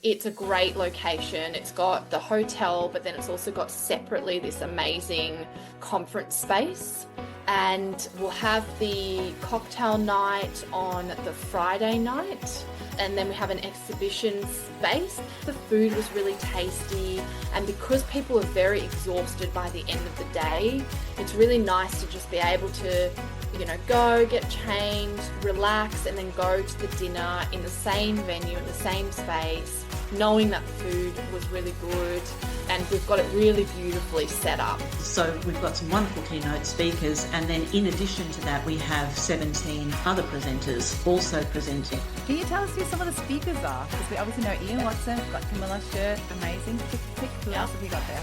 It's a great location. It's got the hotel, but then it's also got separately this amazing conference space. And we'll have the cocktail night on the Friday night. And then we have an exhibition space. The food was really tasty. And because people are very exhausted by the end of the day, it's really nice to just be able to, go get changed, relax, and then go to the dinner in the same venue, in the same space, knowing that food was really good. And we've got it really beautifully set up. So we've got some wonderful keynote speakers, and then in addition to that we have 17 other presenters also presenting. Can you tell us who some of the speakers are? Because we obviously know Ian Watson, we've got Camilla Shirt, amazing. Tick. Who else have you got there?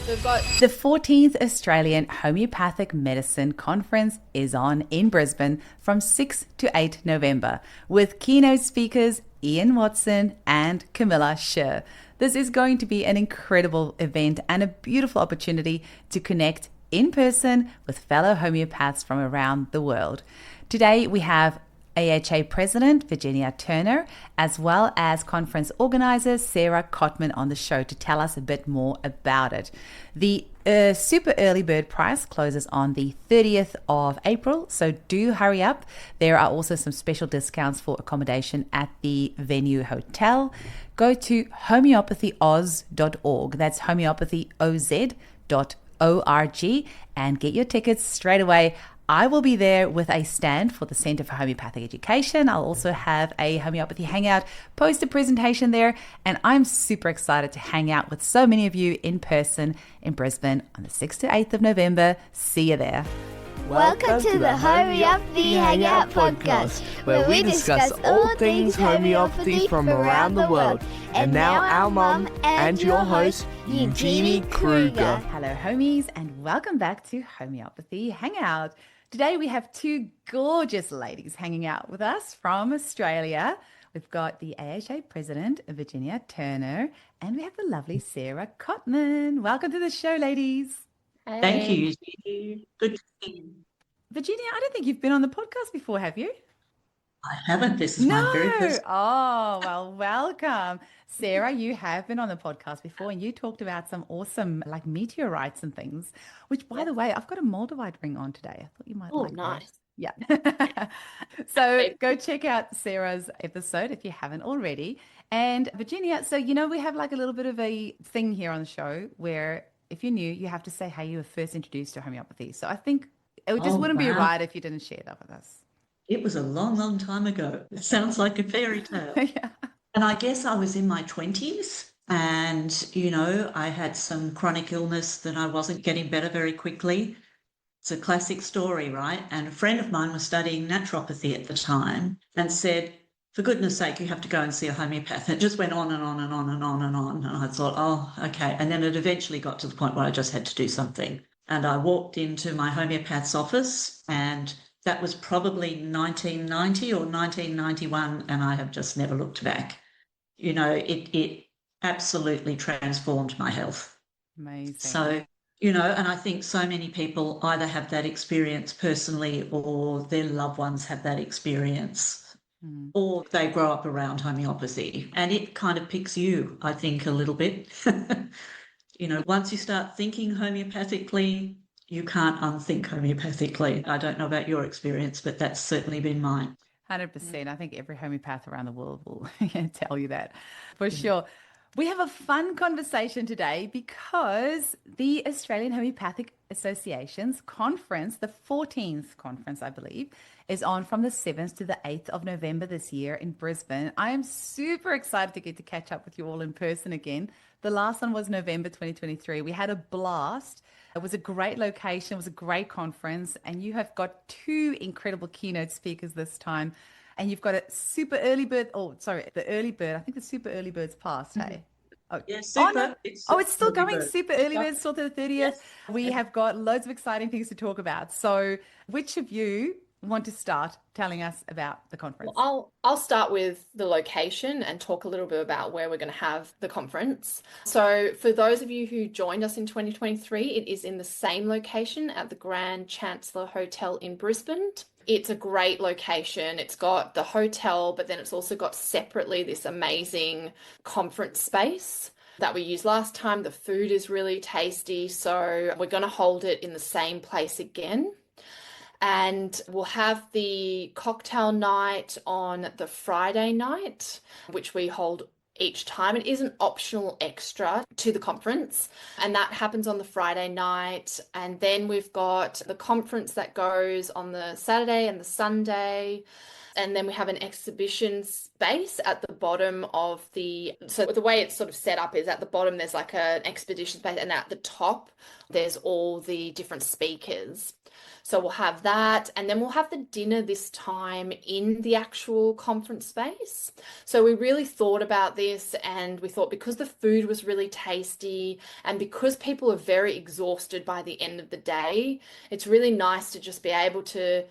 We've got the 14th Australian Homeopathic Medicine Conference is on in Brisbane from 6 to 8 November with keynote speakers Ian Watson and Camilla Shirt. This is going to be an incredible event and a beautiful opportunity to connect in person with fellow homeopaths from around the world. Today we have AHA President Virginia Turner, as well as conference organizer Sarah Kottmann on the show to tell us a bit more about it. The super early bird price closes on the 30th of April, so do hurry up. There are also some special discounts for accommodation at the venue hotel. Go to homeopathoz.org. That's homeopathoz.org and get your tickets straight away. I will be there with a stand for the Centre for Homeopathic Education. I'll also have a homeopathy hangout poster presentation there, and I'm super excited to hang out with so many of you in person in Brisbane on the 6th to 8th of November. See you there. Welcome to the Homeopathy Hangout podcast, where we discuss all things homeopathy from around the world. And now our mum and your host, Eugenie Kruger. Hello homies, and welcome back to Homeopathy Hangout. Today we have two gorgeous ladies hanging out with us from Australia. We've got the AHA President, Virginia Turner, and we have the lovely Sarah Kottmann. Welcome to the show, ladies. Hey. Thank you, Eugenie. Good to see you. Virginia, I don't think you've been on the podcast before, have you? I haven't. This is my very first. Oh, well, welcome. Sarah, you have been on the podcast before, and you talked about some awesome meteorites and things, which, by the way, I've got a Moldavite ring on today. I thought you might like nice. that. Yeah. So go check out Sarah's episode if you haven't already. And Virginia, so, we have a little bit of a thing here on the show where if you're new, you have to say how you were first introduced to homeopathy. So I think it just wouldn't be right if you didn't share that with us. It was a long, long time ago. It sounds like a fairy tale. Yeah. And I guess I was in my 20s and, I had some chronic illness that I wasn't getting better very quickly. It's a classic story, right? And a friend of mine was studying naturopathy at the time and said, for goodness sake, you have to go and see a homeopath. It just went on and on and on and on and on. And I thought, oh, okay. And then it eventually got to the point where I just had to do something. And I walked into my homeopath's office, and that was probably 1990 or 1991, and I have just never looked back. It absolutely transformed my health. Amazing. So, and I think so many people either have that experience personally or their loved ones have that experience, or they grow up around homeopathy, and it kind of picks you, I think, a little bit. Once you start thinking homeopathically, you can't unthink homeopathically. I don't know about your experience, but that's certainly been mine. 100%. I think every homeopath around the world will tell you that for sure. We have a fun conversation today because the Australian Homeopathic Association's conference, the 14th conference, I believe, is on from the 7th to the 8th of November this year in Brisbane. I am super excited to get to catch up with you all in person again. The last one was November 2023. We had a blast. It was a great location. It was a great conference. And you have got two incredible keynote speakers this time. And you've got a super early bird. Oh, sorry, the early bird. I think the super early bird's passed, hey? Oh, yeah, super. No. It's still going. Bird. Super early bird, still to the 30th. Yes. We have got loads of exciting things to talk about. So which of you want to start telling us about the conference? Well, I'll start with the location and talk a little bit about where we're going to have the conference. So for those of you who joined us in 2023, it is in the same location at the Grand Chancellor Hotel in Brisbane. It's a great location. It's got the hotel, but then it's also got separately this amazing conference space that we used last time. The food is really tasty, so we're going to hold it in the same place again. And we'll have the cocktail night on the Friday night, which we hold each time. It is an optional extra to the conference, and that happens on the Friday night. And then we've got the conference that goes on the Saturday and the Sunday. And then we have an exhibition space at the bottom of so the way it's sort of set up is at the bottom there's like an exhibition space, and at the top there's all the different speakers. So we'll have that, and then we'll have the dinner this time in the actual conference space. So we really thought about this, and we thought because the food was really tasty and because people are very exhausted by the end of the day, it's really nice to just be able to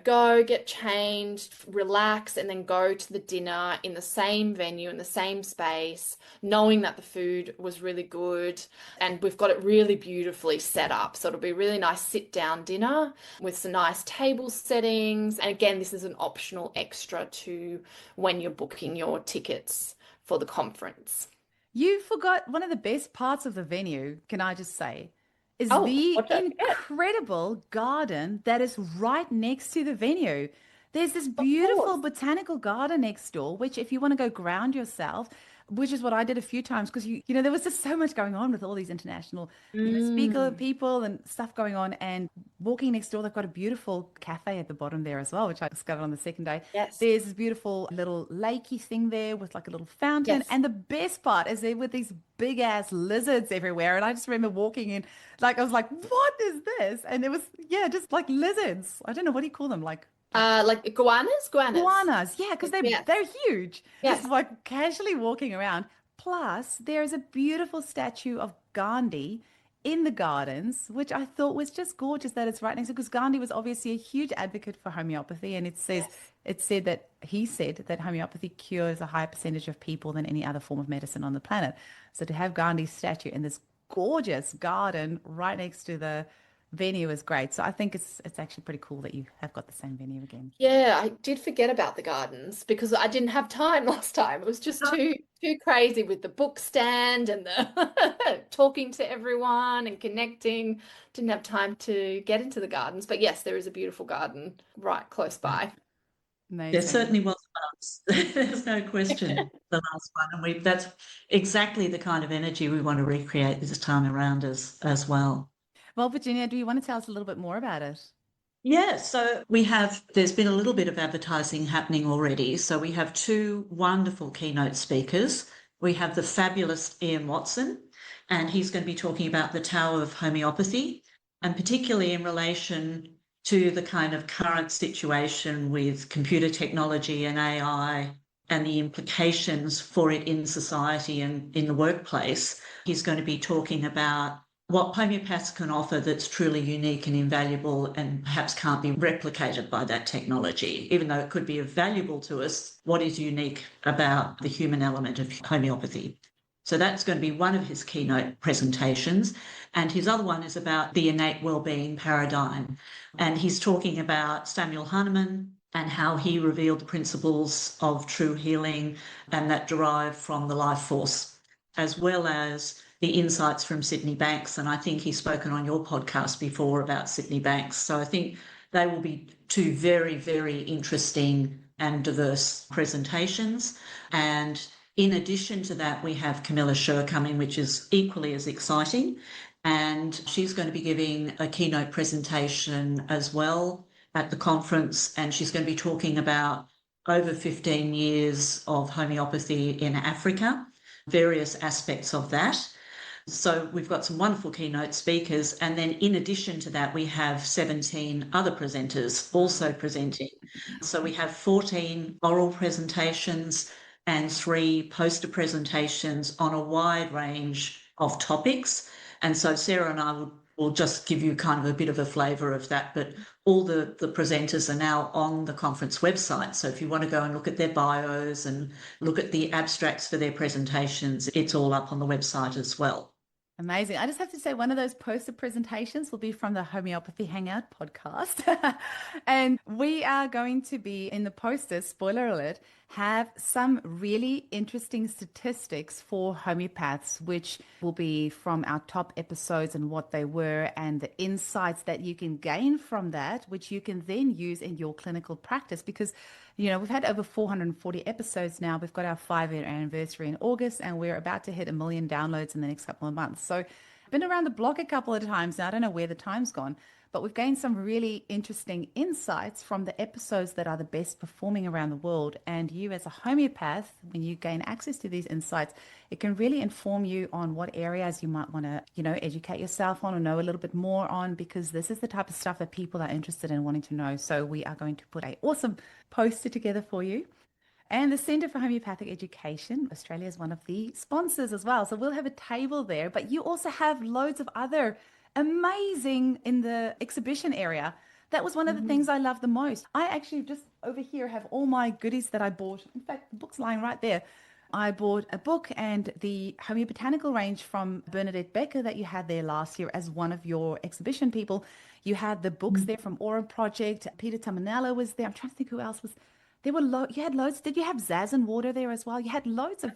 go get changed, relax, and then go to the dinner in the same venue, in the same space, knowing that the food was really good. And we've got it really beautifully set up. So it'll be a really nice sit-down dinner with some nice table settings. And again, this is an optional extra to when you're booking your tickets for the conference. You forgot one of the best parts of the venue, can I just say? Is Oh, the what's that? incredible garden that is right next to the venue. There's this beautiful botanical garden next door, which if you want to go ground yourself, which is what I did a few times, because there was just so much going on with all these international speaker people and stuff going on. And walking next door, they've got a beautiful cafe at the bottom there as well, which I discovered on the second day. Yes. There's this beautiful little lakey thing there with like a little fountain. Yes. And the best part is there with these big ass lizards everywhere. And I just remember walking in, I was like, what is this? And it was, just like lizards. I don't know, what do you call them? Like iguanas? Iguanas, yeah, because they're huge. Yes. Just like casually walking around. Plus, there is a beautiful statue of Gandhi in the gardens, which I thought was just gorgeous that it's right next to, because Gandhi was obviously a huge advocate for homeopathy, and he said that homeopathy cures a higher percentage of people than any other form of medicine on the planet. So to have Gandhi's statue in this gorgeous garden right next to the venue is great. So I think it's actually pretty cool that you have got the same venue again. Yeah, I did forget about the gardens because I didn't have time last time. It was just too crazy with the book stand and the talking to everyone and connecting. Didn't have time to get into the gardens. But yes, there is a beautiful garden right close by. Amazing. There certainly was once. There's no question. The last one, and that's exactly the kind of energy we want to recreate this time around as well. Well, Virginia, do you want to tell us a little bit more about it? Yeah, so there's been a little bit of advertising happening already. So we have two wonderful keynote speakers. We have the fabulous Ian Watson, and he's going to be talking about the Tower of Homeopathy, and particularly in relation to the kind of current situation with computer technology and AI and the implications for it in society and in the workplace. He's going to be talking about what homeopaths can offer that's truly unique and invaluable and perhaps can't be replicated by that technology. Even though it could be valuable to us, what is unique about the human element of homeopathy? So that's going to be one of his keynote presentations. And his other one is about the innate wellbeing paradigm. And he's talking about Samuel Hahnemann and how he revealed the principles of true healing and that derive from the life force, as well as the insights from Sydney Banks. And I think he's spoken on your podcast before about Sydney Banks. So I think they will be two very, very interesting and diverse presentations. And in addition to that, we have Camilla Schur coming, which is equally as exciting. And she's going to be giving a keynote presentation as well at the conference. And she's going to be talking about over 15 years of homeopathy in Africa, various aspects of that. So we've got some wonderful keynote speakers. And then in addition to that, we have 17 other presenters also presenting. So we have 14 oral presentations and 3 poster presentations on a wide range of topics. And so Sarah and I will just give you kind of a bit of a flavour of that, but all the presenters are now on the conference website. So if you want to go and look at their bios and look at the abstracts for their presentations, it's all up on the website as well. Amazing. I just have to say, one of those poster presentations will be from the Homeopathy Hangout podcast. And we are going to be in the poster, spoiler alert, have some really interesting statistics for homeopaths, which will be from our top episodes and what they were and the insights that you can gain from that, which you can then use in your clinical practice. Because, we've had over 440 episodes now. We've got our 5-year anniversary in August, and we're about to hit 1 million downloads in the next couple of months. So I've been around the block a couple of times now. I don't know where the time's gone, but we've gained some really interesting insights from the episodes that are the best performing around the world. And you, as a homeopath, when you gain access to these insights, it can really inform you on what areas you might want to, educate yourself on or know a little bit more on, because this is the type of stuff that people are interested in wanting to know. So we are going to put an awesome poster together for you. And the Centre for Homeopathic Education, Australia, is one of the sponsors as well. So we'll have a table there, but you also have loads of other amazing in the exhibition area. That was one of the things I loved the most. I actually just over here have all my goodies that I bought. In fact, the book's lying right there. I bought a book and the Homeopathical range from Bernadette Becker that you had there last year as one of your exhibition people. You had the books there from Aura Project. Peter Tamanello was there. I'm trying to think who else was. There were you had loads. Did you have Zaz and Water there as well? You had loads of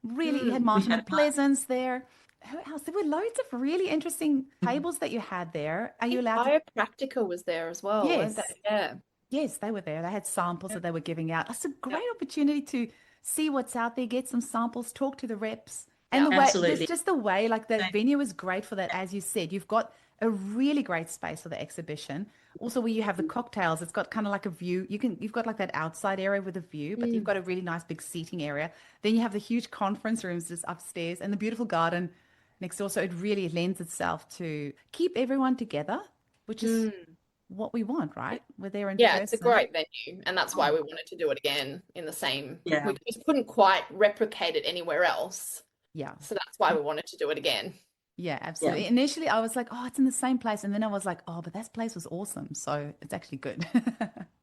really, you had Martin Pleasance there. Who else? There were loads of really interesting tables that you had there. Are you allowed to? Biopractica was there as well, weren't Yes. they? Yeah. Yes, they were there. They had samples that they were giving out. It's a great opportunity to see what's out there, get some samples, talk to the reps. And the way, Absolutely. just the way, like the venue is great for that. As you said, you've got a really great space for the exhibition. Also, where you have the cocktails, it's got kind of like a view. You've got like that outside area with a view, but you've got a really nice big seating area. Then you have the huge conference rooms just upstairs and the beautiful garden next door. So it really lends itself to keep everyone together, which is what we want, right? We're there in person. It's a great venue, and that's why we wanted to do it again in the same. Yeah. We just couldn't quite replicate it anywhere else. Yeah. So that's why we wanted to do it again. Yeah, absolutely. Initially, I was like, oh, it's in the same place. And then I was like, oh, but that place was awesome. So it's actually good.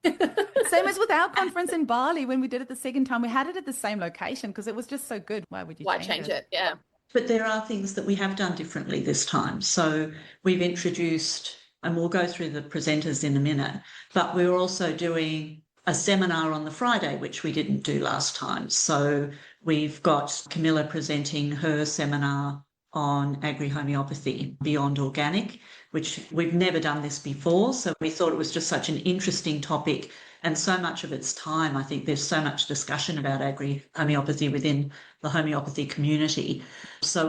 Same as with our conference in Bali when we did it the second time. We had it at the same location because it was just so good. Why would you change it? Yeah. But there are things that we have done differently this time. So we've introduced, and we'll go through the presenters in a minute, but we're also doing a seminar on the Friday, which we didn't do last time. So we've got Camilla presenting her seminar on agri-homeopathy beyond organic, which we've never done this before. So we thought it was just such an interesting topic and so much of its time. I think there's so much discussion about agri-homeopathy within the homeopathy community. So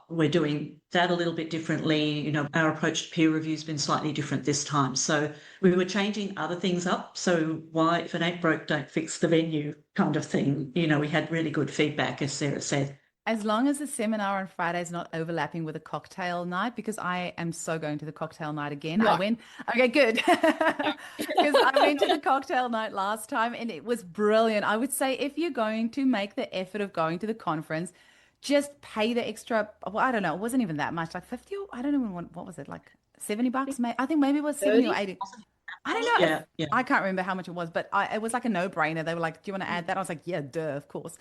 we're doing that a little bit differently. Our approach to peer review has been slightly different this time. So we were changing other things up. So why, if it ain't broke, don't fix the venue kind of thing. We had really good feedback, as Sarah said. As long as the seminar on Friday is not overlapping with a cocktail night, because I am so going to the cocktail night again. No. Okay, good. Because I went to the cocktail night last time and it was brilliant. I would say if you're going to make the effort of going to the conference, just pay the extra. Well, I don't know. It wasn't even that much, like 50 or I don't know what was it, like $70? I think maybe it was 70 or 80. I don't know. Yeah. I can't remember how much it was, but it was like a no-brainer. They were like, do you want to add that? I was like, yeah, duh, of course.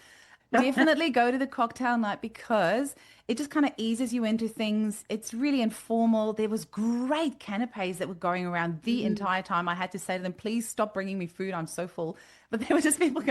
Definitely go to the cocktail night because it just kind of eases you into things. It's really informal. There was great canapes that were going around the entire time. I had to say to them, please stop bringing me food. I'm so full. But there were just people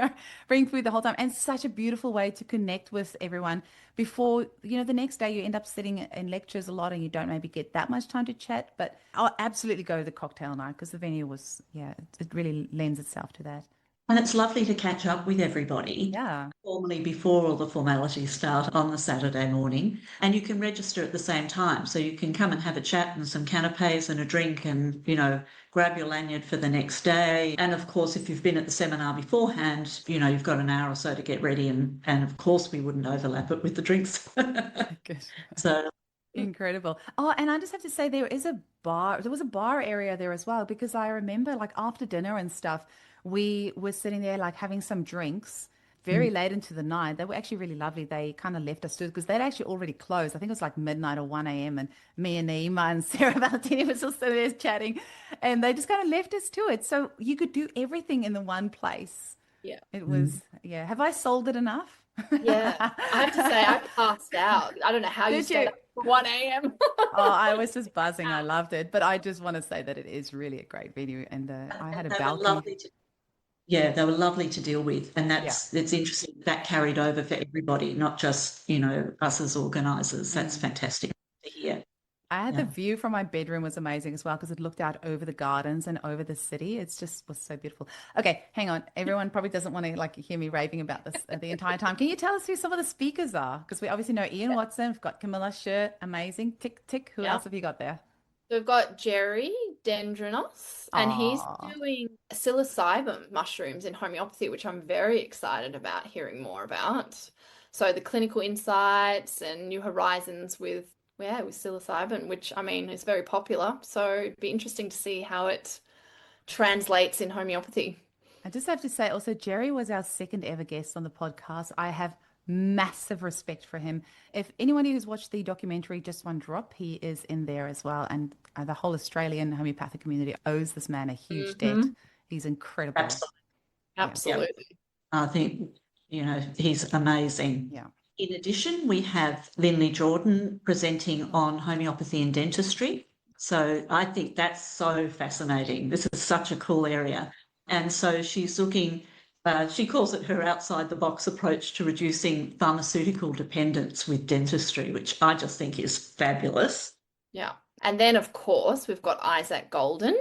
bring food the whole time. And such a beautiful way to connect with everyone before, the next day you end up sitting in lectures a lot and you don't maybe get that much time to chat. But I'll absolutely go to the cocktail night because the venue was, it really lends itself to that. And it's lovely to catch up with everybody. Yeah. Formally before all the formalities start on the Saturday morning. And you can register at the same time. So you can come and have a chat and some canapes and a drink and, grab your lanyard for the next day. And of course, if you've been at the seminar beforehand, you've got an hour or so to get ready. And of course, we wouldn't overlap it with the drinks. Good. So incredible. Oh, and I just have to say there was a bar area there as well, because I remember like after dinner and stuff, we were sitting there like having some drinks very late into the night. They were actually really lovely. They kind of left us to it because they'd actually already closed. I think it was like midnight or 1 a.m. and me and Naima and Sarah Valentini were still sitting there chatting and they just kind of left us to it. So you could do everything in the one place. Yeah. It was, Have I sold it enough? Yeah. I have to say I passed out. I don't know how you stayed up 1 a.m. Oh, I was just buzzing. I loved it. But I just want to say that it is really a great venue. And I had a They were balcony. lovely to, yeah, they were lovely to deal with. And Yeah. it's interesting that carried over for everybody, not just, you know, us as organisers. That's fantastic to hear. I had Yeah. the view from my bedroom was amazing as well because it looked out over the gardens and over the city. It's just was so beautiful. Okay, hang on. Everyone probably doesn't want to like hear me raving about this the entire time. Can you tell us who some of the speakers are? Because we obviously know Ian Watson. We've got Camilla Shirt, amazing. Tick, tick. Who else have you got there? We've got Jerry Dendrinos, and he's Aw. doing psilocybin mushrooms in homeopathy, which I'm very excited about hearing more about. So the clinical insights and new horizons with psilocybin, which I mean is very popular. So it'd be interesting to see how it translates in homeopathy. I just have to say also, Jerry was our second ever guest on the podcast. I have massive respect for him. If anyone who's watched the documentary Just One Drop, he is in there as well. And the whole Australian homeopathic community owes this man a huge debt. He's incredible. Absolutely. I think, you know, he's amazing. Yeah. In addition, we have Lindley Jordan presenting on homeopathy and dentistry. So I think that's so fascinating. This is such a cool area. And so she's looking, she calls it her outside the box approach to reducing pharmaceutical dependence with dentistry, which I just think is fabulous. Yeah. And then, of course, we've got Isaac Golden.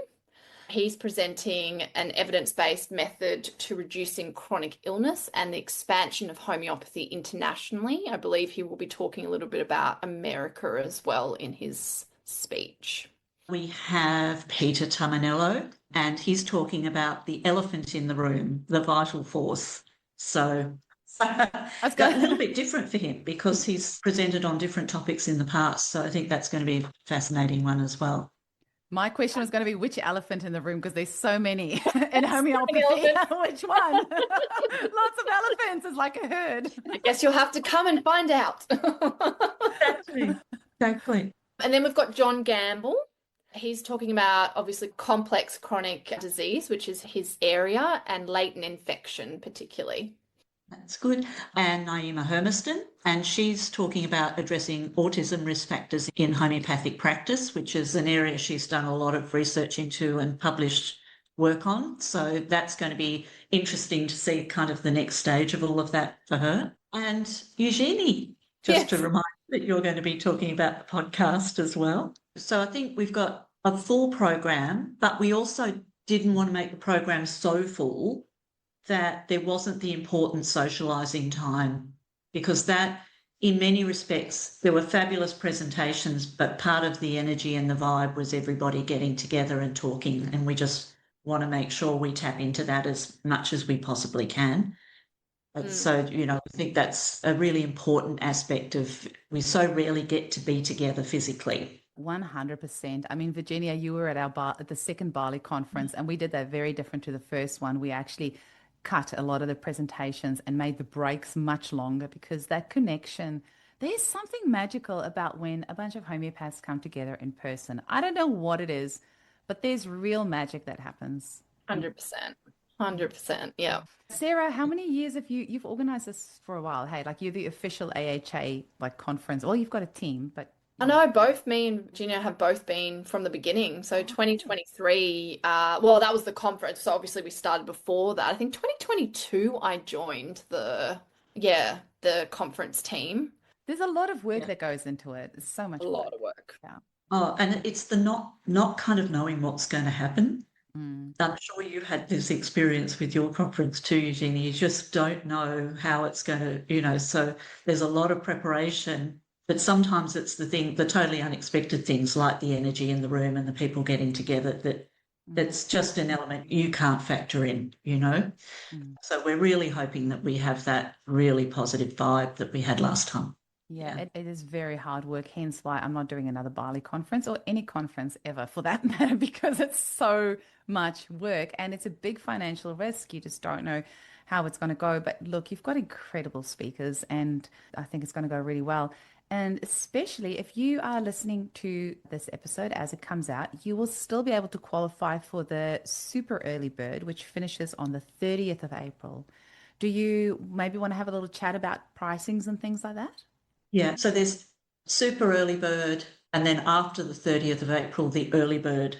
He's presenting an evidence-based method to reducing chronic illness and the expansion of homeopathy internationally. I believe he will be talking a little bit about America as well in his speech. We have Peter Tamanello, and he's talking about the elephant in the room, the vital force. So that's a little bit different for him because he's presented on different topics in the past. So I think that's going to be a fascinating one as well. My question was going to be which elephant in the room because there's so many in homeopathy. Which one? Lots of elephants. It's like a herd. I guess you'll have to come and find out. Exactly. And then we've got John Gamble. He's talking about obviously complex chronic disease, which is his area, and latent infection particularly. That's good. And Naima Hermiston, and she's talking about addressing autism risk factors in homeopathic practice, which is an area she's done a lot of research into and published work on. So that's going to be interesting to see kind of the next stage of all of that for her. And Eugenie, just to remind you that you're going to be talking about the podcast as well. So I think we've got a full program, but we also didn't want to make the program so full that there wasn't the important socialising time, because that, in many respects, there were fabulous presentations, but part of the energy and the vibe was everybody getting together and talking, and we just want to make sure we tap into that as much as we possibly can. So, you know, I think that's a really important aspect of, we so rarely get to be together physically. 100%. I mean, Virginia, you were at the second Bali conference, and we did that very different to the first one. We actually cut a lot of the presentations and made the breaks much longer because that connection, there's something magical about when a bunch of homeopaths come together in person. I don't know what it is, but there's real magic that happens. 100%. 100%. Yeah. Sarah, how many years have you've organized this for a while? Hey, like you're the official AHA like conference. Well, you've got a team, but I know both me and Virginia have both been from the beginning. So 2023, well, that was the conference. So obviously we started before that. I think 2022 I joined the conference team. There's a lot of work that goes into it. It's so much A lot of work. Yeah. Oh, and it's the not kind of knowing what's going to happen. I'm sure you had this experience with your conference too, Eugenie. You just don't know how it's going to, you know, so there's a lot of preparation. But sometimes it's the totally unexpected things like the energy in the room and the people getting together that's just an element you can't factor in, you know. So we're really hoping that we have that really positive vibe that we had last time. Yeah, it is very hard work, hence why I'm not doing another Bali conference or any conference ever for that matter, because it's so much work and it's a big financial risk. You just don't know how it's going to go. But look, you've got incredible speakers and I think it's going to go really well. And especially if you are listening to this episode as it comes out, you will still be able to qualify for the super early bird, which finishes on the 30th of April. Do you maybe want to have a little chat about pricings and things like that? Yeah, so there's super early bird, and then after the 30th of April, the early bird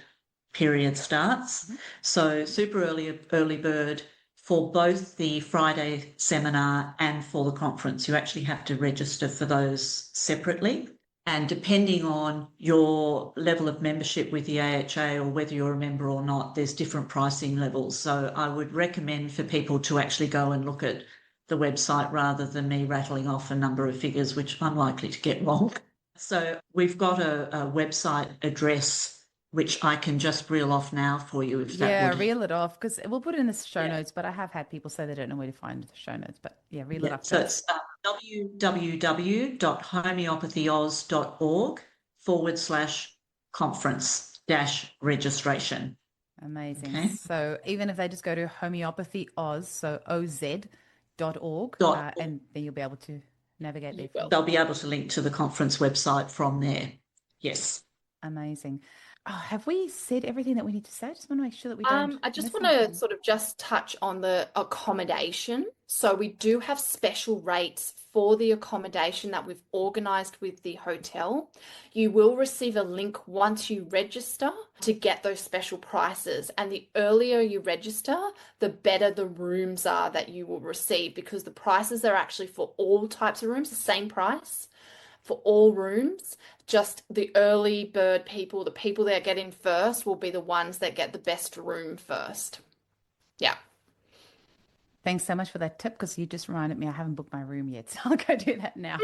period starts. So super early bird for both the Friday seminar and for the conference. You actually have to register for those separately. And depending on your level of membership with the AHA or whether you're a member or not, there's different pricing levels. So I would recommend for people to actually go and look at the website rather than me rattling off a number of figures, which I'm likely to get wrong. So we've got a website address which I can just reel off now for you if that would... reel it off, because we'll put it in the show notes, but I have had people say they don't know where to find the show notes, but reel it off. So it's www.homeopathy.oz.org/conference-registration. Amazing. Okay. So even if they just go to Homeopathy Oz, so oz.org, and then you'll be able to navigate there. They'll be able to link to the conference website from there. Yes. Amazing. Oh, have we said everything that we need to say? I just want to make sure that we don't. I just want to sort of just touch on the accommodation. So we do have special rates for the accommodation that we've organised with the hotel. You will receive a link once you register to get those special prices. And the earlier you register, the better the rooms are that you will receive, because the prices are actually for all types of rooms, the same price for all rooms. Just the early bird people, the people that get in first, will be the ones that get the best room first. Yeah. Thanks so much for that tip, because you just reminded me I haven't booked my room yet, so I'll go do that now.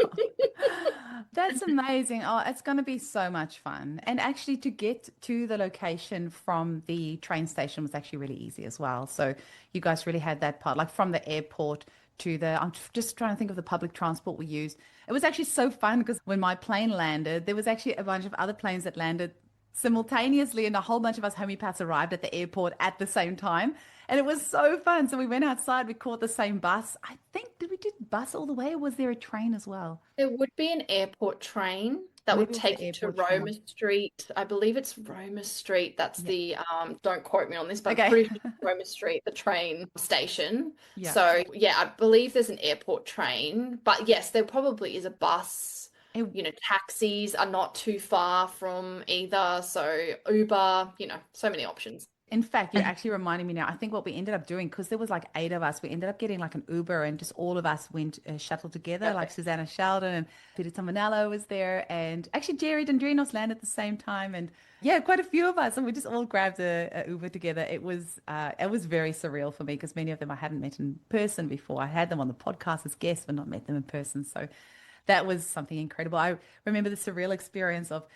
That's amazing. Oh, it's going to be so much fun. And actually to get to the location from the train station was actually really easy as well. So you guys really had that part, like from the airport to I'm just trying to think of the public transport we used. It was actually so fun because when my plane landed, there was actually a bunch of other planes that landed simultaneously, and a whole bunch of us homeopaths arrived at the airport at the same time. And it was so fun. So we went outside, we caught the same bus. I think, did we do bus all the way, or was there a train as well? There would be an airport train that would take you to Roma Street. I believe it's Roma Street. That's the, don't quote me on this, but I'm pretty sure it's Roma Street, the train station. Yeah. So yeah, I believe there's an airport train, but yes, there probably is a bus. You know, taxis are not too far from either. So Uber, you know, so many options. In fact, you're actually reminding me now. I think what we ended up doing, because there was like 8 of us, we ended up getting like an Uber, and just all of us went shuttle together. Like Susanna Sheldon and Peter Tomanello was there, and actually Jerry Dendrinos landed at the same time, and quite a few of us, and we just all grabbed a Uber together. It was very surreal for me, because many of them I hadn't met in person before. I had them on the podcast as guests, but not met them in person. So that was something incredible. I remember the surreal experience of,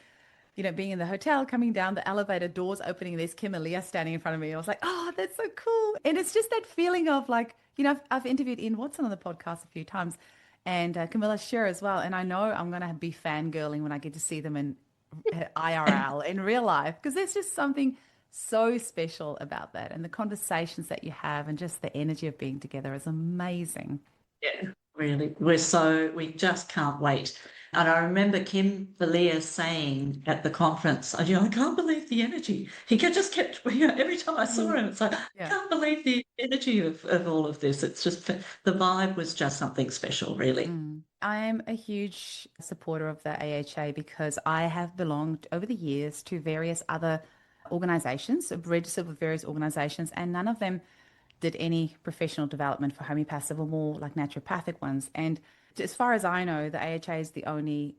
you know, being in the hotel, coming down the elevator, doors opening, and there's Kim and Leah standing in front of me. I was like, oh, that's so cool. And it's just that feeling of like, you know, I've interviewed Ian Watson on the podcast a few times, and Camilla Scheer as well. And I know I'm going to be fangirling when I get to see them in IRL, in real life, because there's just something so special about that. And the conversations that you have and just the energy of being together is amazing. Yeah, really. We just can't wait. And I remember Kim Valia saying at the conference, I can't believe the energy. He just kept, every time I saw him, it's like, I can't believe the energy of all of this. It's just, the vibe was just something special, really. I am a huge supporter of the AHA, because I have belonged over the years to various other organizations, registered with various organizations, and none of them did any professional development for homeopaths. They were more like naturopathic ones. And as far as I know, the AHA is the only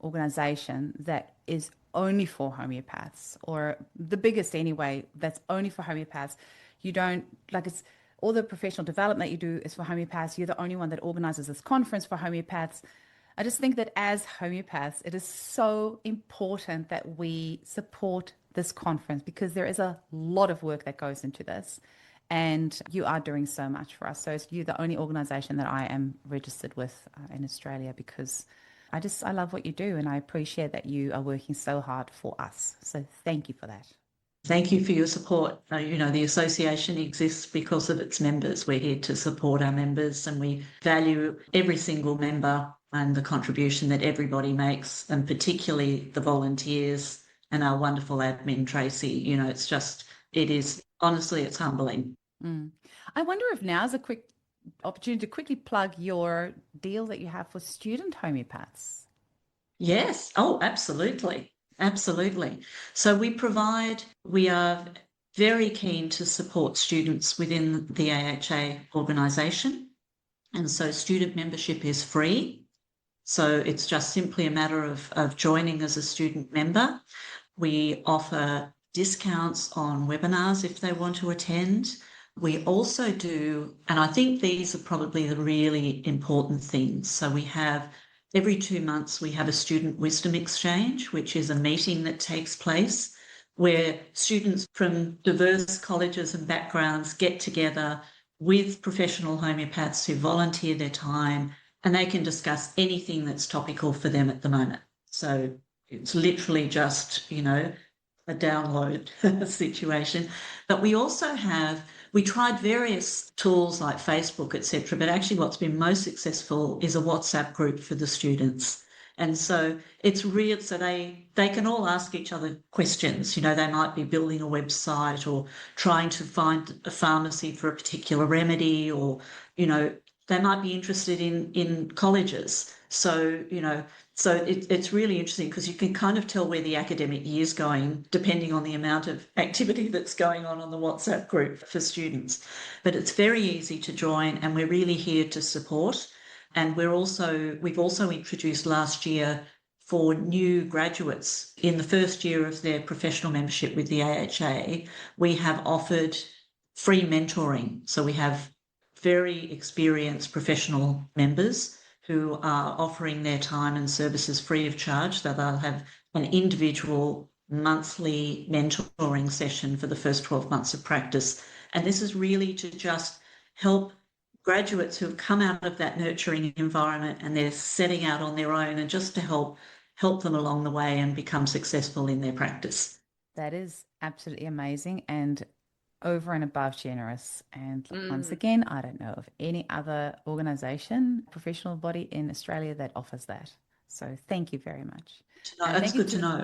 organization that is only for homeopaths, or the biggest anyway, that's only for homeopaths. You don't, like, it's all the professional development that you do is for homeopaths. You're the only one that organizes this conference for homeopaths. I just think that as homeopaths, it is so important that we support this conference, because there is a lot of work that goes into this. And you are doing so much for us. So you're the only organization that I am registered with in Australia, because I love what you do, and I appreciate that you are working so hard for us. So thank you for that. Thank you for your support. The association exists because of its members. We're here to support our members, and we value every single member and the contribution that everybody makes, and particularly the volunteers and our wonderful admin, Tracy. Honestly, it's humbling. I wonder if now's a quick opportunity to quickly plug your deal that you have for student homeopaths. Yes. Oh, absolutely. Absolutely. So we are very keen to support students within the AHA organisation. And so student membership is free. So it's just simply a matter of joining as a student member. We offer discounts on webinars if they want to attend. We also do, and I think these are probably the really important things. So we have every 2 months, we have a student wisdom exchange, which is a meeting that takes place where students from diverse colleges and backgrounds get together with professional homeopaths who volunteer their time, and they can discuss anything that's topical for them at the moment. So it's literally just, a download situation. But we tried various tools like Facebook, etc. But actually what's been most successful is a WhatsApp group for the students. And so it's real, so they can all ask each other questions. They might be building a website or trying to find a pharmacy for a particular remedy, or, they might be interested in colleges. So, it's really interesting because you can kind of tell where the academic year's going depending on the amount of activity that's going on the WhatsApp group for students. But it's very easy to join, and we're really here to support. And we've also introduced last year for new graduates in the first year of their professional membership with the AHA, we have offered free mentoring. So we have very experienced professional members who are offering their time and services free of charge. So they'll have an individual monthly mentoring session for the first 12 months of practice. And this is really to just help graduates who have come out of that nurturing environment and they're setting out on their own, and just to help them along the way and become successful in their practice. That is absolutely amazing and over and above generous. And once again, I don't know of any other organisation, professional body in Australia that offers that. So thank you very much. That's good to know.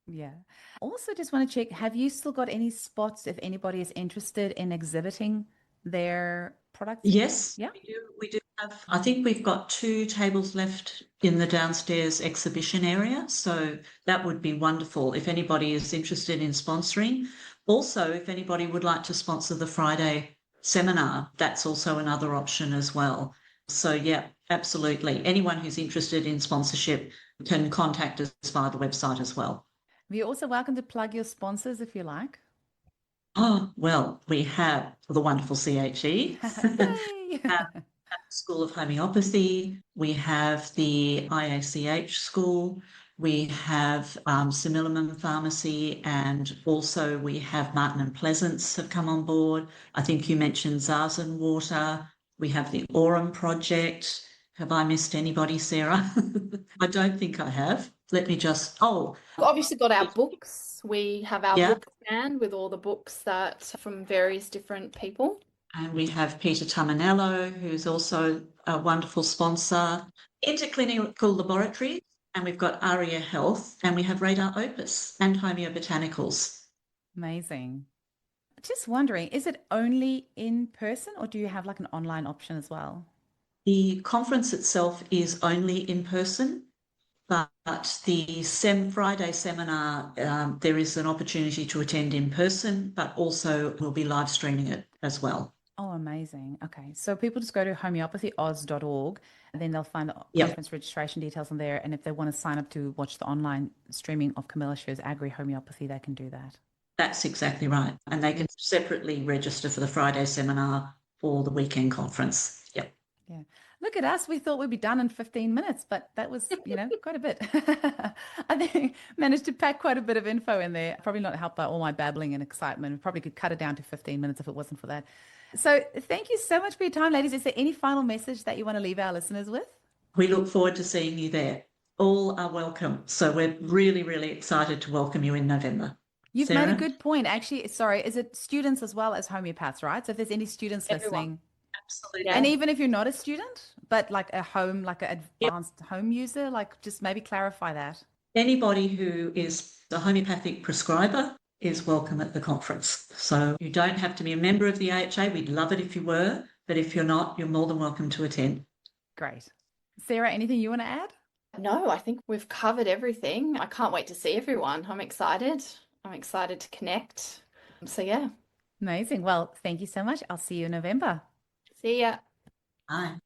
Yeah. Also, just want to check, have you still got any spots if anybody is interested in exhibiting their products? Yes, yeah. We do have, I think we've got 2 tables left in the downstairs exhibition area. So that would be wonderful if anybody is interested in sponsoring. Also, if anybody would like to sponsor the Friday seminar, that's also another option as well. So yeah, absolutely. Anyone who's interested in sponsorship can contact us via the website as well. You're also welcome to plug your sponsors if you like. Oh, well, we have the wonderful CHE, School of Homeopathy, we have the IACH School, we have Similimum Pharmacy, and also we have Martin and Pleasance have come on board. I think you mentioned Zazen Water. We have the Aurum Project. Have I missed anybody, Sarah? I don't think I have. Let me just, We've obviously got our books. We have our book stand with all the books that from various different people. And we have Peter Tamanello, who's also a wonderful sponsor. Interclinical Laboratories, and we've got ARIA Health, and we have Radar Opus and Homeobotanicals. Amazing. Just wondering, is it only in person or do you have like an online option as well? The conference itself is only in person, but the Friday seminar, there is an opportunity to attend in person, but also we'll be live streaming it as well. Oh, amazing. Okay. So people just go to homeopathyOz.org and then they'll find the conference registration details on there. And if they want to sign up to watch the online streaming of Camilla Shows Agri Homeopathy, they can do that. That's exactly right. And they can separately register for the Friday seminar or the weekend conference. Yep. Yeah. Look at us. We thought we'd be done in 15 minutes, but that was, quite a bit. I think managed to pack quite a bit of info in there. Probably not helped by all my babbling and excitement. We probably could cut it down to 15 minutes if it wasn't for that. So thank you so much for your time, ladies. Is there any final message that you want to leave our listeners with? We look forward to seeing you there. All are welcome. So we're really, really excited to welcome you in November. You've made a good point. Actually, sorry, is it students as well as homeopaths, right? So if there's any students listening. Absolutely. And even if you're not a student, but like an advanced home user, like just maybe clarify that. Anybody who is a homeopathic prescriber is welcome at the conference. So you don't have to be a member of the AHA. We'd love it if you were, but if you're not, you're more than welcome to attend. Great. Sarah, anything you want to add? No, I think we've covered everything. I can't wait to see everyone. I'm excited. I'm excited to connect. So, yeah, Amazing. Well, thank you so much. I'll see you in November. see ya. Bye.